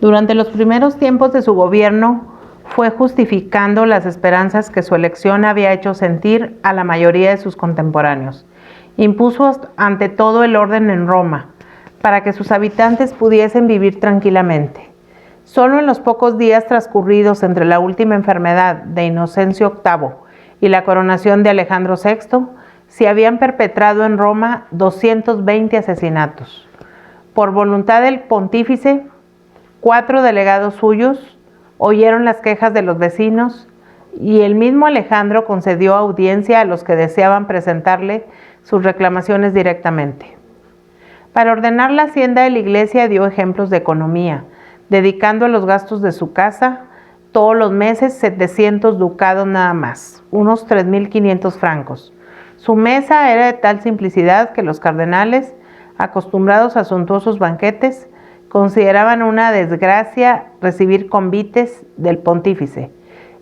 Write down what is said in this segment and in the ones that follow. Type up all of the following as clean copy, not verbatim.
Durante los primeros tiempos de su gobierno, fue justificando las esperanzas que su elección había hecho sentir a la mayoría de sus contemporáneos. Impuso ante todo el orden en Roma, para que sus habitantes pudiesen vivir tranquilamente. Solo en los pocos días transcurridos entre la última enfermedad de Inocencio VIII y la coronación de Alejandro VI, se habían perpetrado en Roma 220 asesinatos. Por voluntad del pontífice, 4 delegados suyos oyeron las quejas de los vecinos y el mismo Alejandro concedió audiencia a los que deseaban presentarle sus reclamaciones directamente. Para ordenar la hacienda de la iglesia dio ejemplos de economía, dedicando a los gastos de su casa todos los meses 700 ducados nada más, unos 3.500 francos. Su mesa era de tal simplicidad que los cardenales, acostumbrados a suntuosos banquetes, consideraban una desgracia recibir convites del pontífice,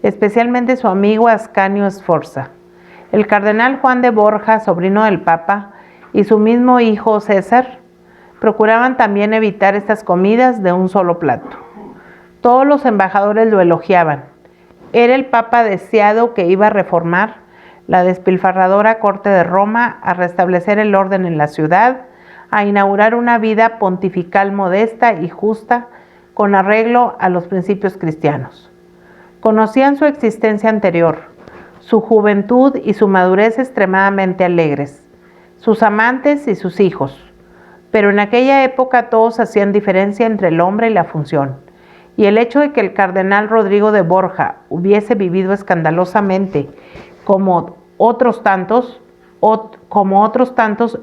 especialmente su amigo Ascanio Sforza. El cardenal Juan de Borja, sobrino del Papa, y su mismo hijo César, procuraban también evitar estas comidas de un solo plato. Todos los embajadores lo elogiaban. Era el Papa deseado que iba a reformar la despilfarradora corte de Roma, a restablecer el orden en la ciudad, a inaugurar una vida pontifical modesta y justa con arreglo a los principios cristianos. Conocían su existencia anterior, su juventud y su madurez extremadamente alegres, sus amantes y sus hijos, pero en aquella época todos hacían diferencia entre el hombre y la función, y el hecho de que el cardenal Rodrigo de Borja hubiese vivido escandalosamente como otros tantos,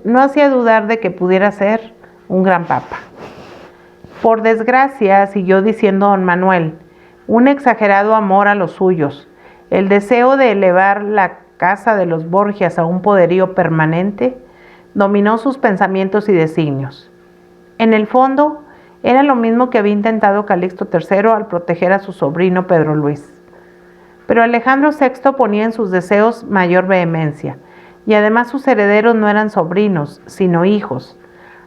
no hacía dudar de que pudiera ser un gran papa. Por desgracia, siguió diciendo don Manuel, un exagerado amor a los suyos, el deseo de elevar la casa de los Borgias a un poderío permanente, dominó sus pensamientos y designios. En el fondo, era lo mismo que había intentado Calixto III al proteger a su sobrino Pedro Luis. Pero Alejandro VI ponía en sus deseos mayor vehemencia, y además sus herederos no eran sobrinos, sino hijos.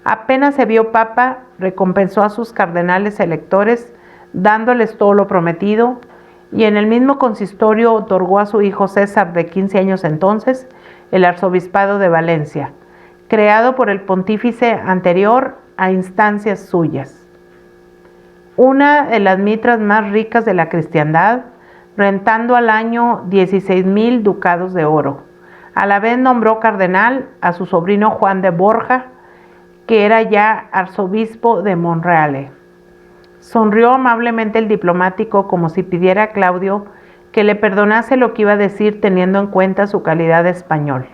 Apenas se vio papa, recompensó a sus cardenales electores, dándoles todo lo prometido, y en el mismo consistorio otorgó a su hijo César, de 15 años entonces, el arzobispado de Valencia, creado por el pontífice anterior a instancias suyas. Una de las mitras más ricas de la cristiandad, rentando al año 16.000 ducados de oro. A la vez nombró cardenal a su sobrino Juan de Borja, que era ya arzobispo de Monreale. Sonrió amablemente el diplomático como si pidiera a Claudio que le perdonase lo que iba a decir teniendo en cuenta su calidad de español.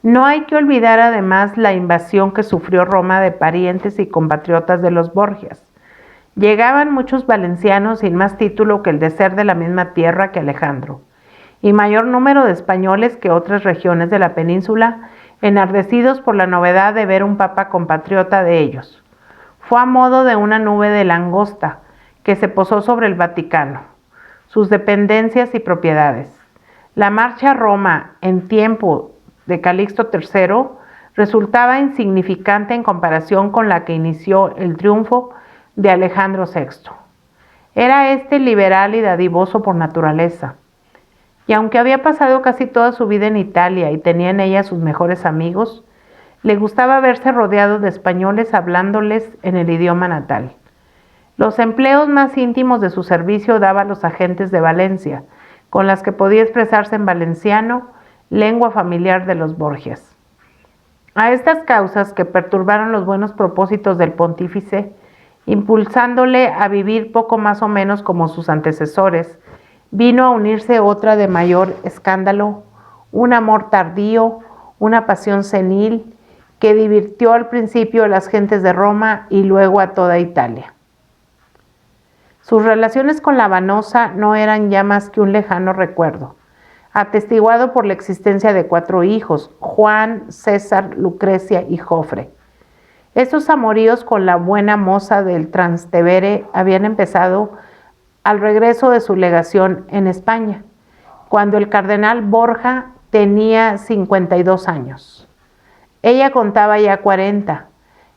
No hay que olvidar además la invasión que sufrió Roma de parientes y compatriotas de los Borgias. Llegaban muchos valencianos sin más título que el de ser de la misma tierra que Alejandro, y mayor número de españoles que otras regiones de la península, enardecidos por la novedad de ver un papa compatriota de ellos. Fue a modo de una nube de langosta que se posó sobre el Vaticano, sus dependencias y propiedades. La marcha a Roma en tiempo de Calixto III resultaba insignificante en comparación con la que inició el triunfo de Alejandro VI. Era este liberal y dadivoso por naturaleza, y aunque había pasado casi toda su vida en Italia y tenía en ella sus mejores amigos, le gustaba verse rodeado de españoles hablándoles en el idioma natal. Los empleos más íntimos de su servicio daba a los agentes de Valencia, con las que podía expresarse en valenciano, lengua familiar de los Borgias. A estas causas que perturbaron los buenos propósitos del pontífice, impulsándole a vivir poco más o menos como sus antecesores, vino a unirse otra de mayor escándalo, un amor tardío, una pasión senil, que divirtió al principio a las gentes de Roma y luego a toda Italia. Sus relaciones con la Vanosa no eran ya más que un lejano recuerdo, atestiguado por la existencia de 4 hijos, Juan, César, Lucrecia y Jofre. Estos amoríos con la buena moza del Trastevere habían empezado al regreso de su legación en España, cuando el cardenal Borja tenía 52 años. Ella contaba ya 40,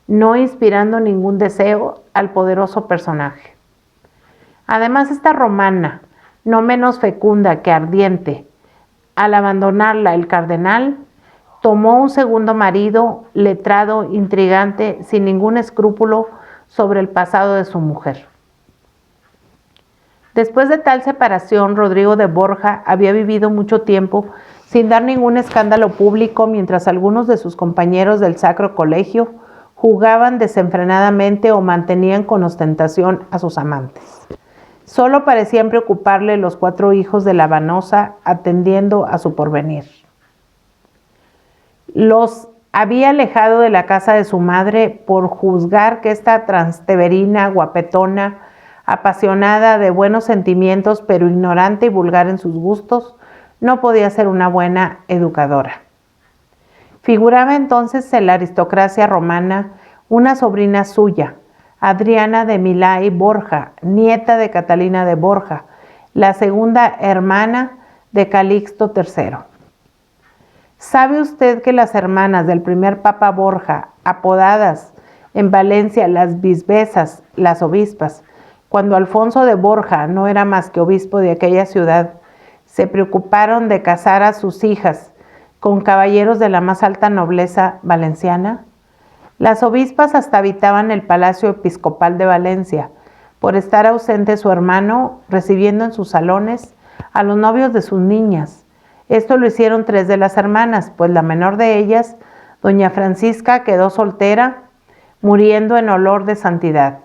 no inspirando ningún deseo al poderoso personaje. Además, esta romana, no menos fecunda que ardiente, al abandonarla el cardenal, tomó un segundo marido, letrado, intrigante, sin ningún escrúpulo sobre el pasado de su mujer. Después de tal separación, Rodrigo de Borja había vivido mucho tiempo sin dar ningún escándalo público, mientras algunos de sus compañeros del Sacro Colegio jugaban desenfrenadamente o mantenían con ostentación a sus amantes. Solo parecían preocuparle los 4 hijos de la Vanosa, atendiendo a su porvenir. Los había alejado de la casa de su madre por juzgar que esta transteverina, guapetona, apasionada de buenos sentimientos, pero ignorante y vulgar en sus gustos, no podía ser una buena educadora. Figuraba entonces en la aristocracia romana una sobrina suya, Adriana de Milá y Borja, nieta de Catalina de Borja, la segunda hermana de Calixto III. ¿Sabe usted que las hermanas del primer papa Borja, apodadas en Valencia las bisbesas, las obispas, cuando Alfonso de Borja no era más que obispo de aquella ciudad, se preocuparon de casar a sus hijas con caballeros de la más alta nobleza valenciana? Las obispas hasta habitaban el Palacio Episcopal de Valencia, por estar ausente su hermano, recibiendo en sus salones a los novios de sus niñas. Esto lo hicieron 3 de las hermanas, pues la menor de ellas, doña Francisca, quedó soltera, muriendo en olor de santidad.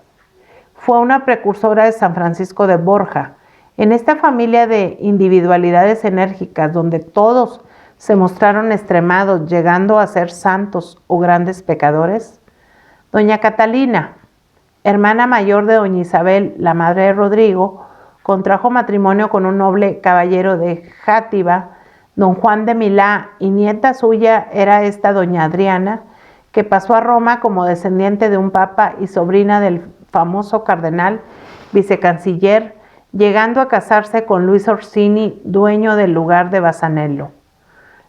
Fue una precursora de San Francisco de Borja. En esta familia de individualidades enérgicas, donde todos se mostraron extremados, llegando a ser santos o grandes pecadores, doña Catalina, hermana mayor de doña Isabel, la madre de Rodrigo, contrajo matrimonio con un noble caballero de Játiva, don Juan de Milá, y nieta suya era esta doña Adriana, que pasó a Roma como descendiente de un papa y sobrina del famoso cardenal vicecanciller, llegando a casarse con Luis Orsini, dueño del lugar de Basanello.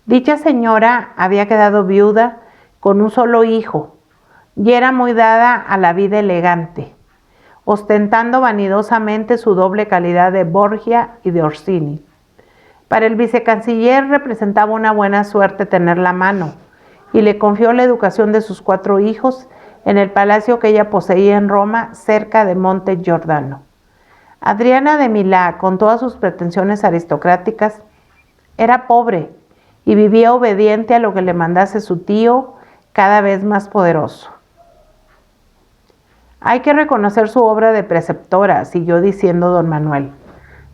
Dicha señora había quedado viuda con un solo hijo y era muy dada a la vida elegante, ostentando vanidosamente su doble calidad de Borgia y de Orsini. Para el vicecanciller representaba una buena suerte tener la mano, y le confió la educación de sus 4 hijos en el palacio que ella poseía en Roma, cerca de Monte Giordano. Adriana de Milá, con todas sus pretensiones aristocráticas, era pobre y vivía obediente a lo que le mandase su tío, cada vez más poderoso. Hay que reconocer su obra de preceptora, siguió diciendo don Manuel.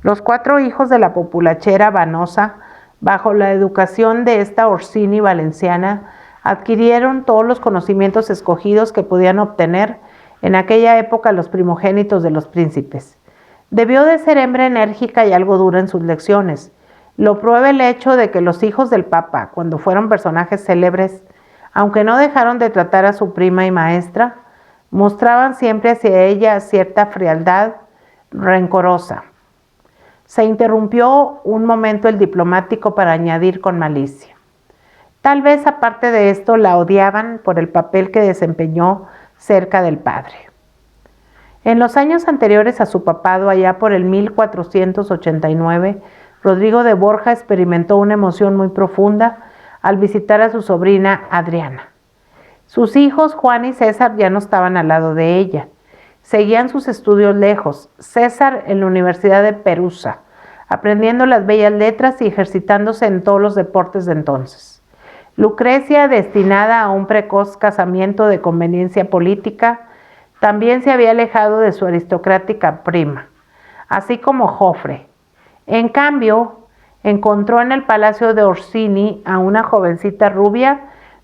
Los 4 hijos de la populachera Vanosa, bajo la educación de esta Orsini valenciana, adquirieron todos los conocimientos escogidos que podían obtener en aquella época los primogénitos de los príncipes. Debió de ser hembra enérgica y algo dura en sus lecciones. Lo prueba el hecho de que los hijos del Papa, cuando fueron personajes célebres, aunque no dejaron de tratar a su prima y maestra, mostraban siempre hacia ella cierta frialdad rencorosa. Se interrumpió un momento el diplomático para añadir con malicia. Tal vez aparte de esto la odiaban por el papel que desempeñó cerca del padre. En los años anteriores a su papado, allá por el 1489, Rodrigo de Borja experimentó una emoción muy profunda al visitar a su sobrina Adriana. Sus hijos Juan y César ya no estaban al lado de ella. Seguían sus estudios lejos, César en la Universidad de Perusa, aprendiendo las bellas letras y ejercitándose en todos los deportes de entonces. Lucrecia, destinada a un precoz casamiento de conveniencia política, también se había alejado de su aristocrática prima, así como Jofre. En cambio, encontró en el palacio de Orsini a una jovencita rubia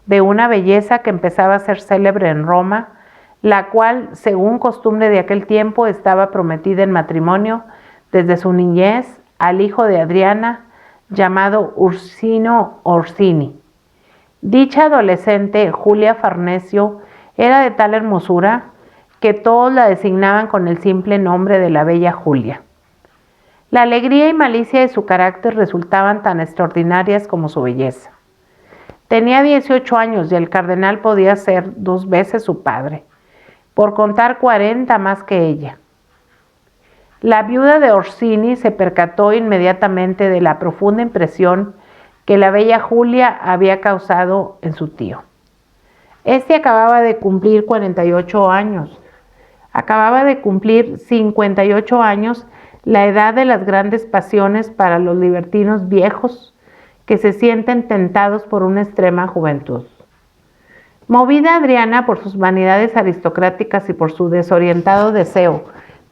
de una belleza que empezaba a ser célebre en Roma, la cual, según costumbre de aquel tiempo, estaba prometida en matrimonio desde su niñez al hijo de Adriana, llamado Ursino Orsini. Dicha adolescente, Julia Farnesio, era de tal hermosura que todos la designaban con el simple nombre de la bella Julia. La alegría y malicia de su carácter resultaban tan extraordinarias como su belleza. Tenía 18 años y el cardenal podía ser 2 veces su padre, por contar 40 más que ella. La viuda de Orsini se percató inmediatamente de la profunda impresión que la bella Julia había causado en su tío. Este acababa de cumplir 48 años. Acababa de cumplir 58 años, la edad de las grandes pasiones para los libertinos viejos que se sienten tentados por una extrema juventud. Movida Adriana por sus vanidades aristocráticas y por su desorientado deseo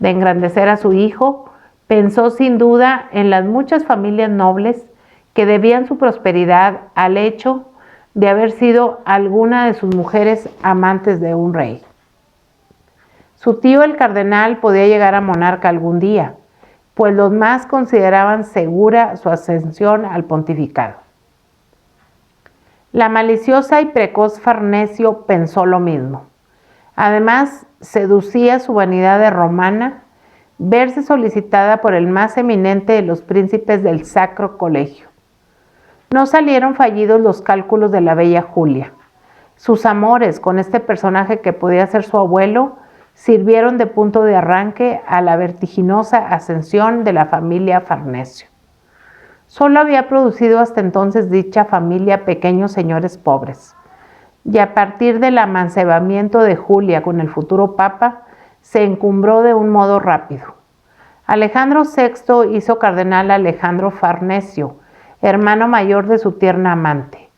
de engrandecer a su hijo, pensó sin duda en las muchas familias nobles que debían su prosperidad al hecho de haber sido alguna de sus mujeres amantes de un rey. Su tío el cardenal podía llegar a monarca algún día, pues los más consideraban segura su ascensión al pontificado. La maliciosa y precoz Farnesio pensó lo mismo. Además, seducía su vanidad de romana verse solicitada por el más eminente de los príncipes del Sacro Colegio. No salieron fallidos los cálculos de la bella Julia. Sus amores con este personaje que podía ser su abuelo sirvieron de punto de arranque a la vertiginosa ascensión de la familia Farnesio. Solo había producido hasta entonces dicha familia pequeños señores pobres, y a partir del amancebamiento de Julia con el futuro papa, se encumbró de un modo rápido. Alejandro VI hizo cardenal a Alejandro Farnesio, hermano mayor de su tierna amante.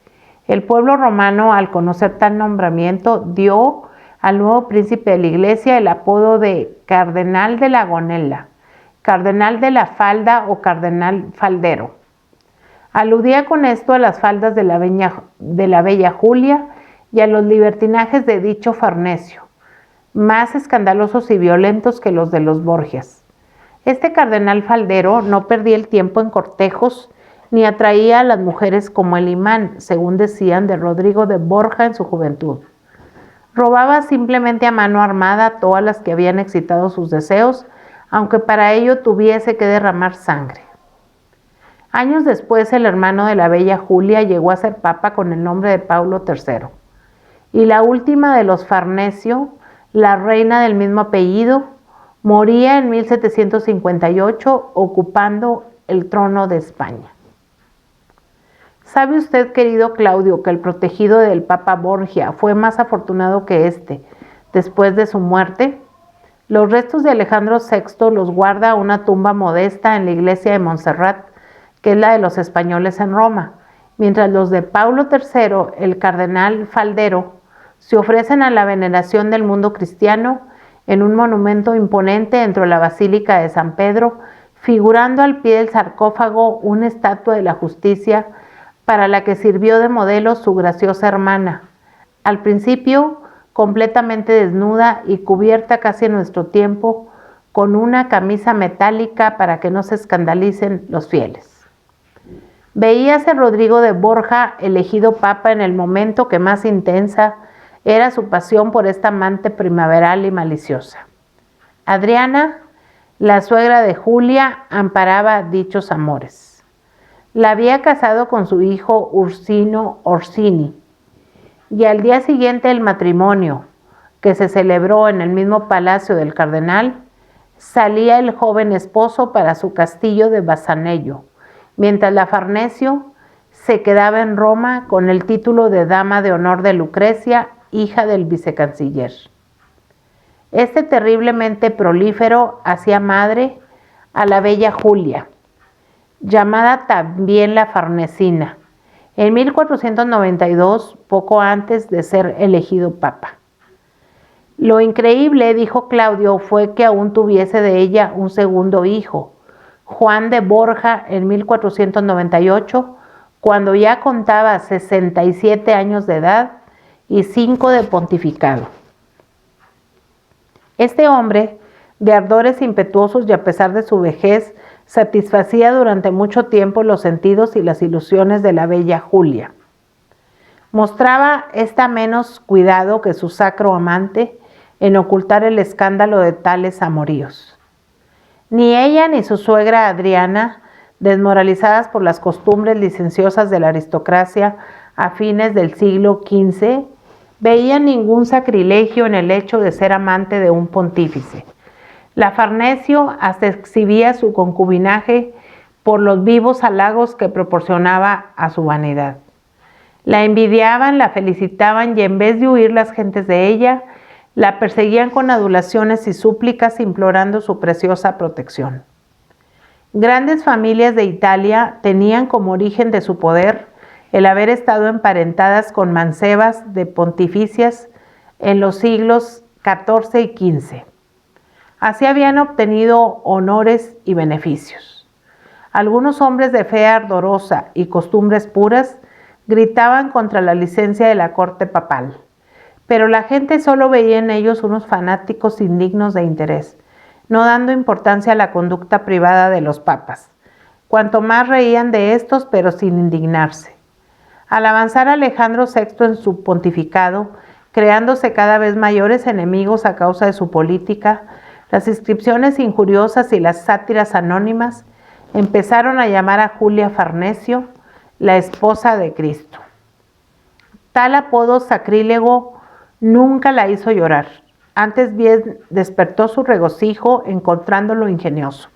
El pueblo romano, al conocer tal nombramiento, dio al nuevo príncipe de la iglesia el apodo de Cardenal de la Gonela, Cardenal de la Falda o Cardenal Faldero. Aludía con esto a las faldas de la bella Julia y a los libertinajes de dicho Farnesio, más escandalosos y violentos que los de los Borgias. Este cardenal faldero no perdía el tiempo en cortejos ni atraía a las mujeres como el imán, según decían de Rodrigo de Borja en su juventud. Robaba simplemente a mano armada todas las que habían excitado sus deseos, aunque para ello tuviese que derramar sangre. Años después, el hermano de la bella Julia llegó a ser papa con el nombre de Paulo III. Y la última de los Farnesio, la reina del mismo apellido, moría en 1758 ocupando el trono de España. ¿Sabe usted, querido Claudio, que el protegido del Papa Borgia fue más afortunado que éste después de su muerte? Los restos de Alejandro VI los guarda una tumba modesta en la iglesia de Montserrat, que es la de los españoles en Roma, mientras los de Paulo III, el cardenal Faldero, se ofrecen a la veneración del mundo cristiano en un monumento imponente dentro de la Basílica de San Pedro, figurando al pie del sarcófago una estatua de la justicia para la que sirvió de modelo su graciosa hermana, al principio completamente desnuda y cubierta casi en nuestro tiempo con una camisa metálica para que no se escandalicen los fieles. Veíase Rodrigo de Borja elegido papa en el momento que más intensa era su pasión por esta amante primaveral y maliciosa. Adriana, la suegra de Julia, amparaba dichos amores. La había casado con su hijo Ursino Orsini, y al día siguiente del matrimonio, que se celebró en el mismo palacio del cardenal, salía el joven esposo para su castillo de Basanello, mientras la Farnesio se quedaba en Roma con el título de dama de honor de Lucrecia, hija del vicecanciller. Este terriblemente prolífero hacía madre a la bella Julia, llamada también la Farnesina, en 1492, poco antes de ser elegido papa. Lo increíble, dijo Claudio, fue que aún tuviese de ella un segundo hijo, Juan de Borja, en 1498, cuando ya contaba 67 años de edad y 5 de pontificado. Este hombre, de ardores impetuosos y a pesar de su vejez, satisfacía durante mucho tiempo los sentidos y las ilusiones de la bella Julia. Mostraba esta menos cuidado que su sacro amante en ocultar el escándalo de tales amoríos. Ni ella ni su suegra Adriana, desmoralizadas por las costumbres licenciosas de la aristocracia a fines del siglo XV, veían ningún sacrilegio en el hecho de ser amante de un pontífice. La Farnesio hasta exhibía su concubinaje por los vivos halagos que proporcionaba a su vanidad. La envidiaban, la felicitaban y en vez de huir las gentes de ella, la perseguían con adulaciones y súplicas implorando su preciosa protección. Grandes familias de Italia tenían como origen de su poder el haber estado emparentadas con mancebas de pontificias en los siglos XIV y XV. Así habían obtenido honores y beneficios. Algunos hombres de fe ardorosa y costumbres puras gritaban contra la licencia de la corte papal, pero la gente solo veía en ellos unos fanáticos indignos de interés, no dando importancia a la conducta privada de los papas. Cuanto más reían de estos, pero sin indignarse. Al avanzar Alejandro VI en su pontificado, creándose cada vez mayores enemigos a causa de su política, las inscripciones injuriosas y las sátiras anónimas empezaron a llamar a Julia Farnesio la esposa de Cristo. Tal apodo sacrílego nunca la hizo llorar, antes bien despertó su regocijo encontrándolo ingenioso.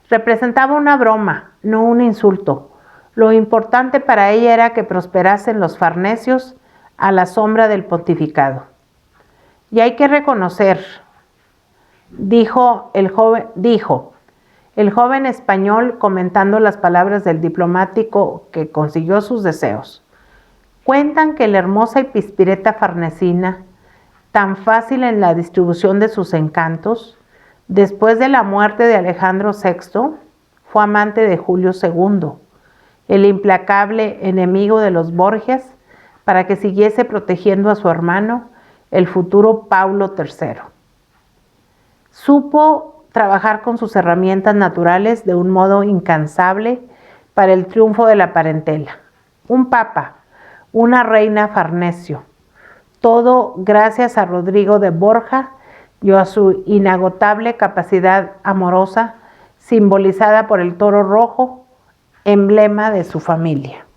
Representaba una broma, no un insulto. Lo importante para ella era que prosperasen los farnesios a la sombra del pontificado. Y hay que reconocer, dijo el joven español comentando las palabras del diplomático que consiguió sus deseos. Cuentan que la hermosa y pispireta farnesina, tan fácil en la distribución de sus encantos, después de la muerte de Alejandro VI, fue amante de Julio II, el implacable enemigo de los Borgias, para que siguiese protegiendo a su hermano, el futuro Paulo III. Supo trabajar con sus herramientas naturales de un modo incansable para el triunfo de la parentela. Un papa, una reina Farnesio, todo gracias a Rodrigo de Borja y a su inagotable capacidad amorosa, simbolizada por el toro rojo, emblema de su familia.